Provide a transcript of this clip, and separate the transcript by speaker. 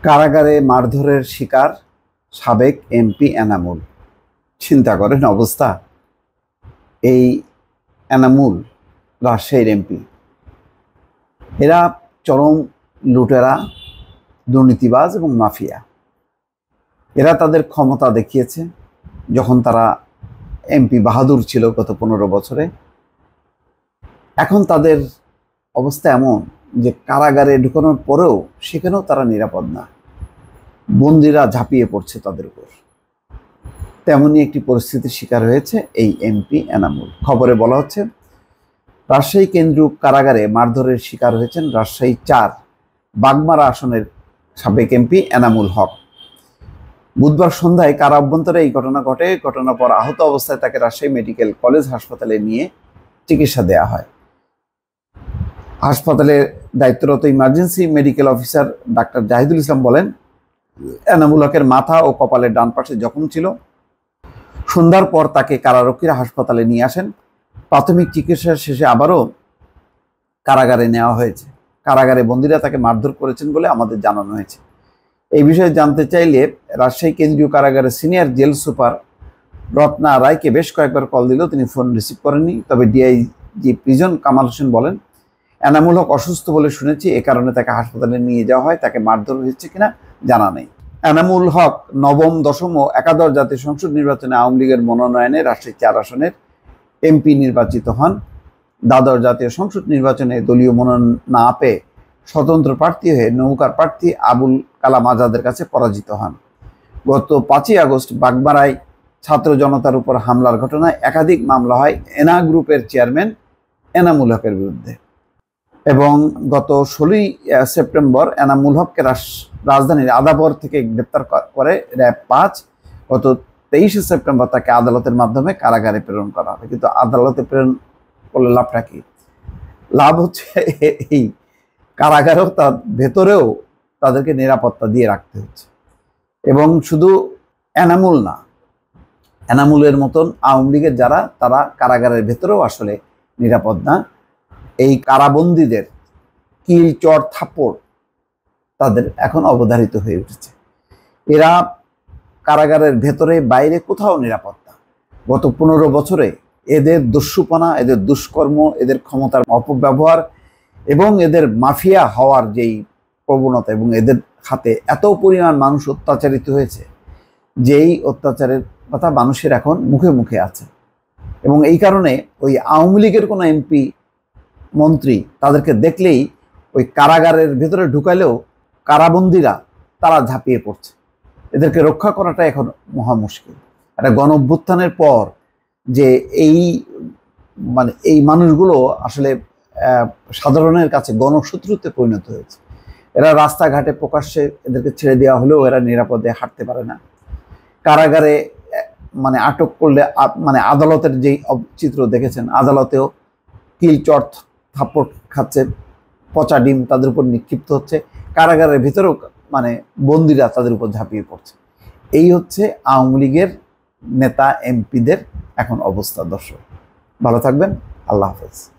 Speaker 1: কারাগারে মারধরের শিকার সাবেক এমপি এনামুল। চিন্তা করেন অবস্থা। এই এনামুল রাজশাহীর এমপি। এরা চরম লুটেরা, দুর্নীতিবাজ এবং মাফিয়া। এরা তাদের ক্ষমতা দেখিয়েছে যখন তারা এমপি বাহাদুর ছিল গত 15 বছরে। এখন তাদের অবস্থা এমন যে কারাগারে ঢুকানোর পরেও সেখানেও তারা নিরাপদ না, বন্দিরা ঝাঁপিয়ে পড়ছে তাদের উপর। তেমনই একটি পরিস্থিতির শিকার হয়েছে এই এমপি এনামুল। খবরে বলা হচ্ছে রাজশাহী কেন্দ্রীয় কারাগারে মারধরের শিকার হয়েছেন রাজশাহী 4 বাগমারা আসনের সাবেক এমপি এনামুল হক। বুধবার সন্ধ্যায় কারা অভ্যন্তরে এই ঘটনা ঘটে। ঘটনার পর আহত অবস্থায় তাকে রাজশাহী মেডিকেল কলেজ হাসপাতালে নিয়ে চিকিৎসা দেওয়া হয়। হাসপাতালের দায়িত্বরত ইমার্জেন্সি মেডিকেল অফিসার ডাক্তার জাহিদুল ইসলাম বলেন, এনামুল হকের মাথা ও কপালের ডান পাশে জখম ছিল। সন্ধ্যার পর তাকে কারারক্ষীরা হাসপাতালে নিয়ে আসেন। প্রাথমিক চিকিৎসা শেষে আবারও কারাগারে নেওয়া হয়েছে। কারাগারে বন্দীরা তাকে মারধর করেছেন বলে আমাদের জানানো হয়েছে। এই বিষয়ে জানতে চাইলে রাজশাহী কেন্দ্রীয় কারাগারের সিনিয়র জেল সুপার রত্না রায়কে বেশ কয়েকবার কল দিলেও তিনি ফোন রিসিভ করেননি। তবে ডিআইজি প্রিজন কামাল হোসেন বলেন, এনামুল হক অসুস্থ বলে শুনেছি, এ কারণে তাকে হাসপাতালে নিয়ে যাওয়া হয়। তাকে মারধর হয়েছে কিনা জানা নেই। এনামুল হক নবম, দশম ও একাদশ জাতীয় সংসদ নির্বাচনে আওয়ামী লীগের মনোনয়নে রাজশাহী 4 আসনের এমপি নির্বাচিত হন। দ্বাদশ জাতীয় সংসদ নির্বাচনে দলীয় মনোনয়ন না পেয়ে স্বতন্ত্র প্রার্থী হয়ে নৌকার প্রার্থী আবুল কালাম আজাদের কাছে পরাজিত হন। গত 5ই আগস্ট বাগমারায় ছাত্র জনতার উপর হামলার ঘটনায় একাধিক মামলা হয় এনা গ্রুপের চেয়ারম্যান এনামুল হকের বিরুদ্ধে। এবং গত 16ই সেপ্টেম্বর এনামুল হককে রাজধানীর আদাবর থেকে গ্রেপ্তার করে র‍্যাব 5। গত 23শে সেপ্টেম্বর তাকে আদালতের মাধ্যমে কারাগারে প্রেরণ করা হবে। কিন্তু আদালতে প্রেরণ করলে লাভটা কি? লাভ হচ্ছে এই কারাগারেও তার ভেতরেও তাদেরকে নিরাপত্তা দিয়ে রাখতে হচ্ছে। এবং শুধু এনামুল না, এনামুলের মতন আওয়ামী লীগের যারা, তারা কারাগারের ভেতরেও আসলে নিরাপদ না। এই কারাবন্দীদের কিল, চর, থাপ্পড় তাদের এখন অবধারিত হয়ে উঠেছে। এরা কারাগারের ভেতরে বাইরে কোথাও নিরাপদ না। গত 15 বছরে এদের দস্যুপনা, এদের দুষ্কর্ম, এদের ক্ষমতার অপব্যবহার এবং এদের মাফিয়া হওয়ার যেই প্রবণতা, এবং এদের হাতে এত পরিমাণ মানুষ অত্যাচারিত হয়েছে, যেই অত্যাচারের কথা মানুষের এখন মুখে মুখে আছে। এবং এই কারণে ওই আওয়ামী লীগের কোনো এমপি, মন্ত্রী তাদেরকে দেখলেই ওই কারাগারের ভেতরে ঢুকালেও কারাবন্দীরা তারা ঝাঁপিয়ে পড়ছে। এদেরকে রক্ষা করাটা এখন মহা মুশকিল। একটা গণ অভ্যুত্থানের পর যে এই মানুষগুলো আসলে সাধারণের কাছে গণশত্রুতে পরিণত হয়েছে। এরা রাস্তাঘাটে প্রকাশ্যে এদেরকে ছেড়ে দেওয়া হলেও এরা নিরাপদে হাঁটতে পারে না। কারাগারে আটক করলে আদালতের যেই চিত্র দেখেছেন, আদালতেও কিল, চট, থাপ্পড় খাচ্ছে, পচা ডিম তাদের উপর নিক্ষিপ্ত হচ্ছে। কারাগারের ভিতরেও বন্দীরা তাদের উপর ঝাঁপিয়ে পড়ছে। এই হচ্ছে আওয়ামী লীগের নেতা এমপিদের এখন অবস্থা। দর্শক ভালো থাকবেন, আল্লাহ হাফেজ।